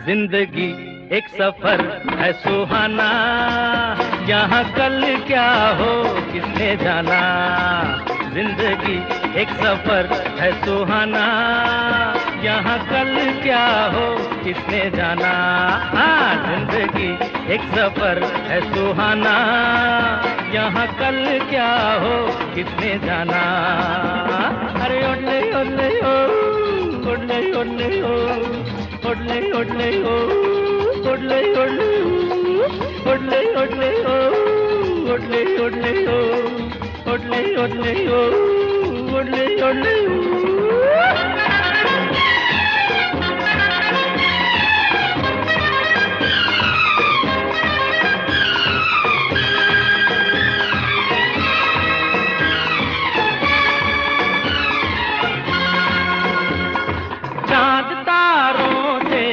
जिंदगी एक सफर है सुहाना, यहाँ कल क्या हो किसने जाना। जिंदगी एक सफर है सुहाना, यहाँ कल क्या हो किसने जाना। हाँ, जिंदगी एक सफर है सुहाना, यहाँ कल क्या हो किसने जाना। अरे ओडले ओडले ओ, ओडले ओडले ओ, ओडले ओडले ओ, ओडले ओडले ओ, ओडले ओडले ओ, ओडले ओडले ओ, ओडले ओडले ओ, ओडले ओडले ओ।